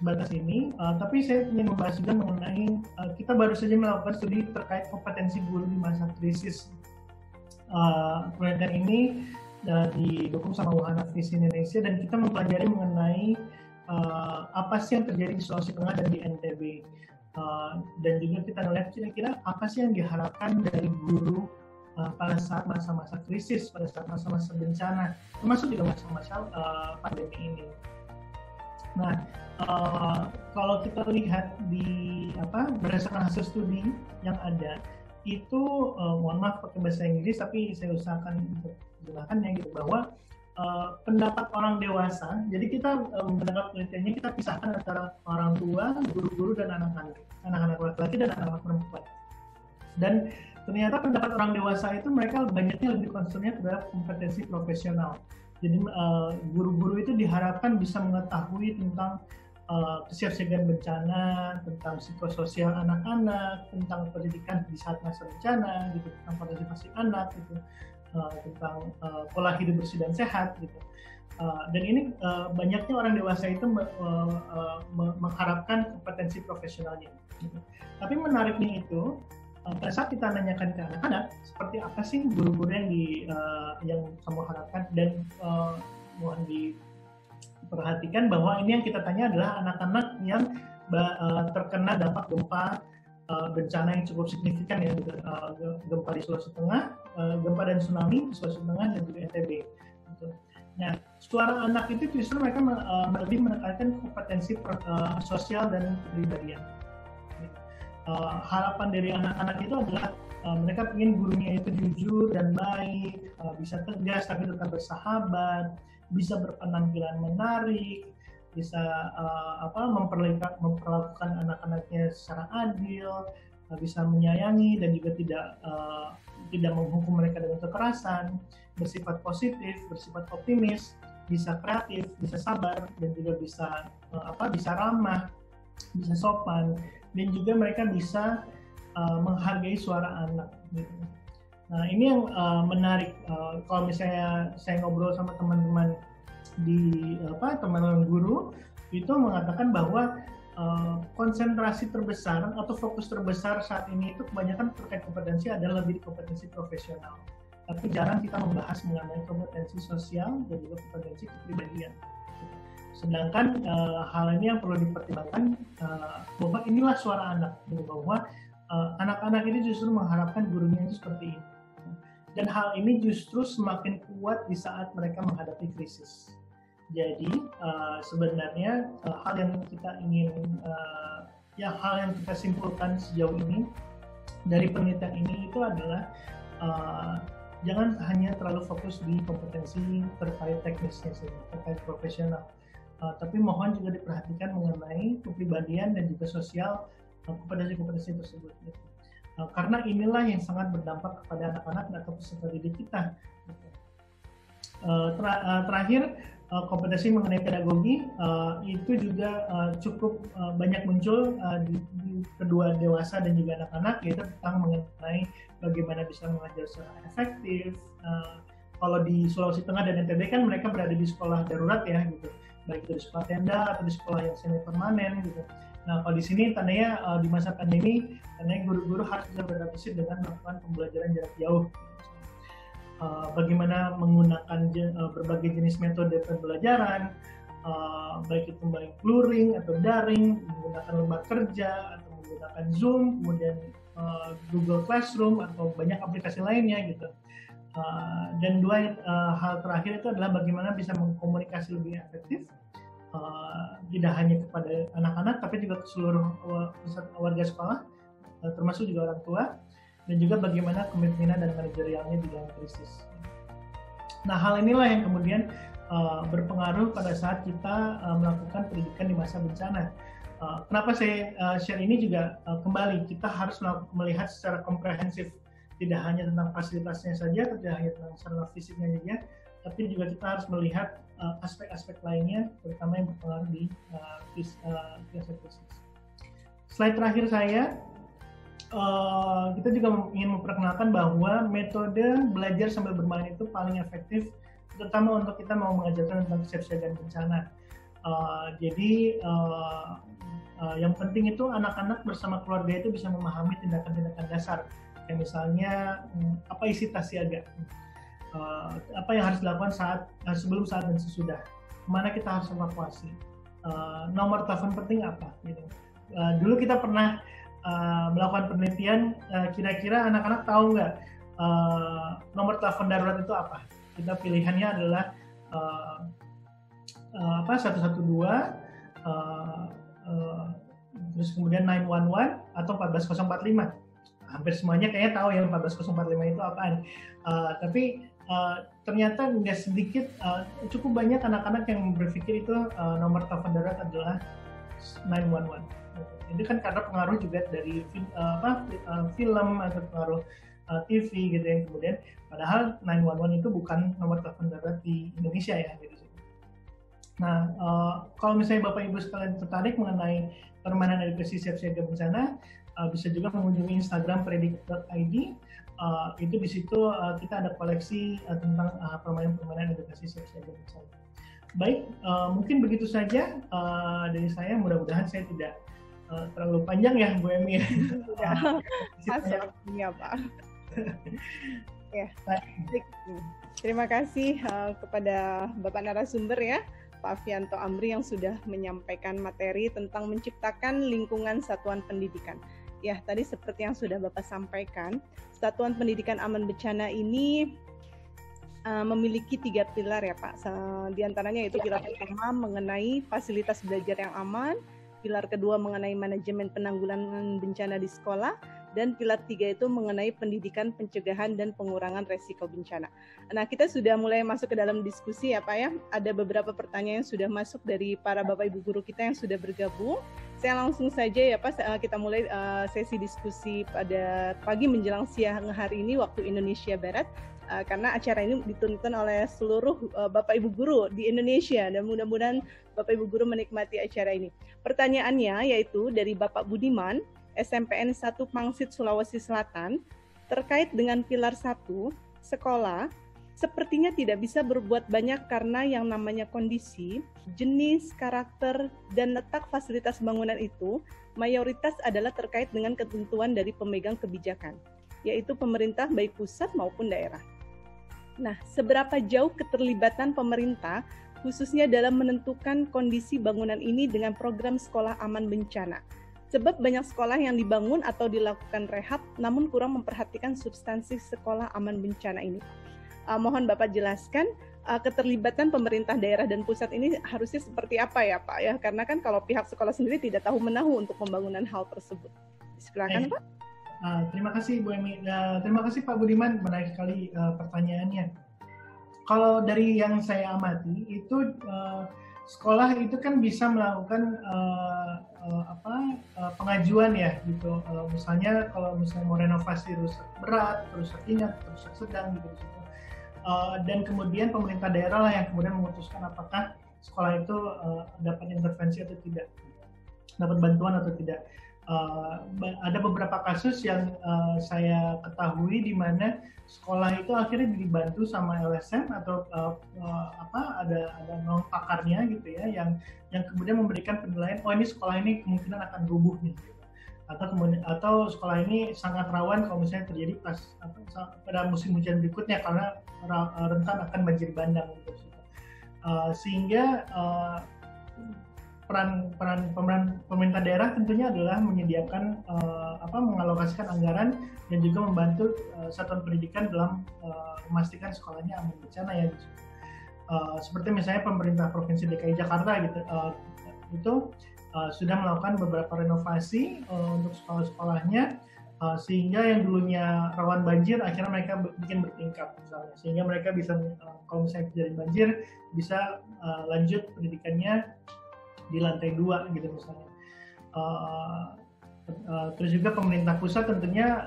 sebatas ini, tapi saya ingin membahas juga mengenai kita baru saja melakukan studi terkait kompetensi guru di masa krisis. Penelitian ini didukung sama Wahana Visi Indonesia dan kita mempelajari mengenai apa sih yang terjadi di Sulawesi Tengah dan di NTB, dan juga kita melihat kira-kira apa sih yang diharapkan dari guru pada saat masa-masa krisis, pada saat masa-masa bencana, termasuk juga masa-masa pandemi ini. Nah, kalau kita lihat berdasarkan hasil studi yang ada, itu mohon maaf pakai bahasa Inggris, tapi saya usahakan untuk gunakannya gitu, bahwa pendapat orang dewasa, jadi kita mendapat penelitiannya kita pisahkan antara orang tua, guru-guru dan anak-anak laki-laki dan anak-anak perempuan. Dan ternyata pendapat orang dewasa itu mereka banyaknya lebih concernnya terhadap kompetensi profesional. Jadi guru-guru itu diharapkan bisa mengetahui tentang kesiapsiagaan bencana, tentang psikososial anak-anak, tentang pendidikan di saat masa bencana, gitu, tentang partisipasi anak, gitu. tentang pola hidup bersih dan sehat gitu. Dan ini banyaknya orang dewasa itu mengharapkan kompetensi profesionalnya. Gitu. Tapi menariknya itu pada saat kita nanyakan ke anak-anak seperti apa sih guru-guru yang kamu harapkan, dan mohon diperhatikan bahwa ini yang kita tanya adalah anak-anak yang terkena dampak gempa, bencana yang cukup signifikan ya, gempa di Sulawesi Tengah, gempa dan tsunami di Sulawesi Tengah dan juga NTB. Gitu. Nah, suara anak itu justru mereka lebih menekankan kompetensi sosial dan kepribadian. Harapan dari anak-anak itu adalah mereka ingin gurunya itu jujur dan baik, bisa tegas tapi tetap bersahabat, bisa berpenampilan menarik, bisa memperlakukan anak-anaknya secara adil, bisa menyayangi dan juga tidak menghukum mereka dengan kekerasan, bersifat positif, bersifat optimis, bisa kreatif, bisa sabar, dan juga bisa ramah, bisa sopan, dan juga mereka bisa menghargai suara anak. Gitu. Nah, ini yang menarik. Kalau misalnya saya ngobrol sama teman-teman teman-teman guru, itu mengatakan bahwa konsentrasi terbesar atau fokus terbesar saat ini itu kebanyakan terkait kompetensi adalah lebih kompetensi profesional. Tapi jarang kita membahas mengenai kompetensi sosial dan juga kompetensi kepribadian. Sedangkan hal ini yang perlu dipertimbangkan, bahwa inilah suara anak, bahwa anak-anak ini justru mengharapkan gurunya itu seperti ini. Dan hal ini justru semakin kuat di saat mereka menghadapi krisis. Jadi sebenarnya hal yang kita simpulkan sejauh ini dari penelitian ini itu adalah jangan hanya terlalu fokus di kompetensi terkait teknisnya saja, terkait profesional. Tapi mohon juga diperhatikan mengenai kepribadian dan juga sosial kompetensi-kompetensi tersebut. Karena inilah yang sangat berdampak kepada anak-anak atau peserta didik kita. Terakhir, kompetensi mengenai pedagogi itu juga cukup banyak muncul di kedua dewasa dan juga anak-anak, yaitu tentang mengenai bagaimana bisa mengajar secara efektif. Kalau di Sulawesi Tengah dan NTB kan mereka berada di sekolah darurat ya gitu, baik itu di sekolah tenda atau di sekolah yang semi permanen gitu. Nah, kalau di sini tandanya di masa pandemi, tandanya guru-guru harus bisa beradaptasi dengan melakukan pembelajaran jarak jauh. Bagaimana menggunakan berbagai jenis metode pembelajaran, baik itu luring atau daring, menggunakan lembar kerja atau menggunakan Zoom, kemudian Google Classroom atau banyak aplikasi lainnya gitu. Dan dua hal terakhir itu adalah bagaimana bisa mengkomunikasi lebih efektif, tidak hanya kepada anak-anak tapi juga ke seluruh warga sekolah, termasuk juga orang tua, dan juga bagaimana kepemimpinan dan manajerialnya di dalam krisis. Nah, hal inilah yang kemudian berpengaruh pada saat kita melakukan pendidikan di masa bencana. Kenapa saya share ini juga kembali, kita harus melihat secara komprehensif, tidak hanya tentang fasilitasnya saja, tidak hanya tentang sarana fisiknya saja, tapi juga kita harus melihat aspek-aspek lainnya, terutama yang berpengaruh di krisis. Slide terakhir saya, kita juga ingin memperkenalkan bahwa metode belajar sambil bermain itu paling efektif, terutama untuk kita mau mengajarkan tentang kesiapsiagaan bencana. Jadi yang penting itu anak-anak bersama keluarga itu bisa memahami tindakan-tindakan dasar, kayak misalnya apa isi tas siaga, apa yang harus dilakukan sebelum, saat, dan sesudah, kemana kita harus evakuasi, nomor telepon penting apa gitu. Dulu kita pernah melakukan penelitian, kira-kira anak-anak tahu nggak nomor telepon darurat itu apa? Kita pilihannya adalah 112, terus kemudian 911 atau 14045. Hampir semuanya kayaknya tahu ya 14045 itu apaan. Tapi ternyata nggak sedikit, cukup banyak anak-anak yang berpikir itu nomor telepon darurat adalah 911. Itu kan karena pengaruh juga dari film atau pengaruh TV gitu yang kemudian, padahal 911 itu bukan nomor telepon darurat di Indonesia ya gitu. Nah, kalau misalnya Bapak Ibu sekalian tertarik mengenai permainan edukasi siap siaga bencana, bisa juga mengunjungi Instagram predict.id. Itu di situ kita ada koleksi tentang permainan-permainan edukasi siap siaga bencana. Baik, mungkin begitu saja dari saya. Mudah-mudahan saya tidak terlalu panjang ya, Bu Emi. Iya, Pak. Ya. Terima kasih kepada Bapak narasumber ya, Pak Afianto Amri, yang sudah menyampaikan materi tentang menciptakan lingkungan satuan pendidikan. Ya, tadi seperti yang sudah Bapak sampaikan, Satuan Pendidikan Aman Bencana ini memiliki 3 pilar ya Pak. Di antaranya itu pilar pertama mengenai fasilitas belajar yang aman, pilar kedua mengenai manajemen penanggulangan bencana di sekolah, dan pilar 3 itu mengenai pendidikan, pencegahan, dan pengurangan resiko bencana. Nah, kita sudah mulai masuk ke dalam diskusi ya Pak ya. Ada beberapa pertanyaan yang sudah masuk dari para Bapak Ibu guru kita yang sudah bergabung. Saya langsung saja ya Pak, kita mulai sesi diskusi pada pagi menjelang siang hari ini waktu Indonesia Barat. Karena acara ini ditonton oleh seluruh Bapak Ibu guru di Indonesia, dan mudah-mudahan Bapak Ibu guru menikmati acara ini. Pertanyaannya yaitu dari Bapak Budiman, SMPN 1 Pangsit, Sulawesi Selatan, terkait dengan pilar 1, sekolah sepertinya tidak bisa berbuat banyak karena yang namanya kondisi, jenis, karakter, dan letak fasilitas bangunan itu mayoritas adalah terkait dengan ketentuan dari pemegang kebijakan, yaitu pemerintah baik pusat maupun daerah. Nah, seberapa jauh keterlibatan pemerintah khususnya dalam menentukan kondisi bangunan ini dengan program sekolah aman bencana? Sebab banyak sekolah yang dibangun atau dilakukan rehab namun kurang memperhatikan substansi sekolah aman bencana ini. Mohon Bapak jelaskan keterlibatan pemerintah daerah dan pusat ini harusnya seperti apa ya Pak ya? Karena kan kalau pihak sekolah sendiri tidak tahu menahu untuk pembangunan hal tersebut. Silakan Pak. Terima kasih Bu Emi. Terima kasih Pak Budiman, menarik sekali pertanyaannya. Kalau dari yang saya amati itu sekolah itu kan bisa melakukan pengajuan ya gitu. Misalnya kalau misalnya mau renovasi rusak berat, rusak ringan, rusak sedang gitu. Dan kemudian pemerintah daerah lah yang kemudian memutuskan apakah sekolah itu dapat intervensi atau tidak, dapat bantuan atau tidak. Ada beberapa kasus yang saya ketahui di mana sekolah itu akhirnya dibantu sama LSM atau ada non pakarnya gitu ya, yang kemudian memberikan penilaian, oh ini sekolah ini kemungkinan akan rubuh nih, atau sekolah ini sangat rawan kalau misalnya terjadi pada musim hujan berikutnya karena rentan akan banjir bandang gitu. Sehingga peran pemerintah daerah tentunya adalah menyediakan mengalokasikan anggaran dan juga membantu satuan pendidikan dalam memastikan sekolahnya aman bencana ya. Seperti misalnya pemerintah Provinsi DKI Jakarta gitu, itu sudah melakukan beberapa renovasi untuk sekolah-sekolahnya, sehingga yang dulunya rawan banjir akhirnya mereka bikin bertingkat misalnya, sehingga mereka bisa kalau misalnya terjadi banjir bisa lanjut pendidikannya di lantai 2 gitu misalnya. Terus juga pemerintah pusat tentunya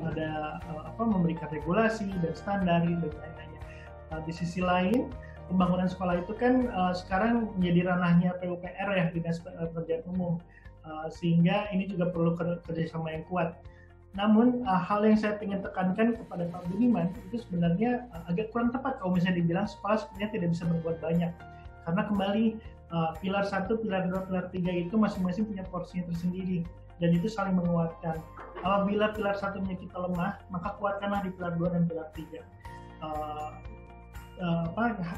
ada memberikan regulasi dan standar dan lain-lainnya. Di sisi lain, pembangunan sekolah itu kan sekarang menjadi ranahnya PUPR ya, Dinas Pekerjaan Umum, sehingga ini juga perlu kerjasama yang kuat. Namun hal yang saya ingin tekankan kepada Pak Budiman itu sebenarnya agak kurang tepat kalau misalnya dibilang sekolah sebenarnya tidak bisa berbuat banyak, karena kembali pilar 1, pilar 2, pilar 3 itu masing-masing punya porsinya tersendiri dan itu saling menguatkan. Apabila pilar 1-nya kita lemah, maka kuatkanlah di pilar 2 dan pilar 3.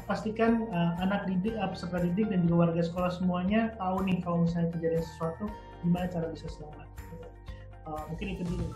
Pastikan anak didik, peserta didik dan juga warga sekolah semuanya tahu nih kalau misalnya terjadi sesuatu gimana cara bisa selamat. Mungkin itu dulu.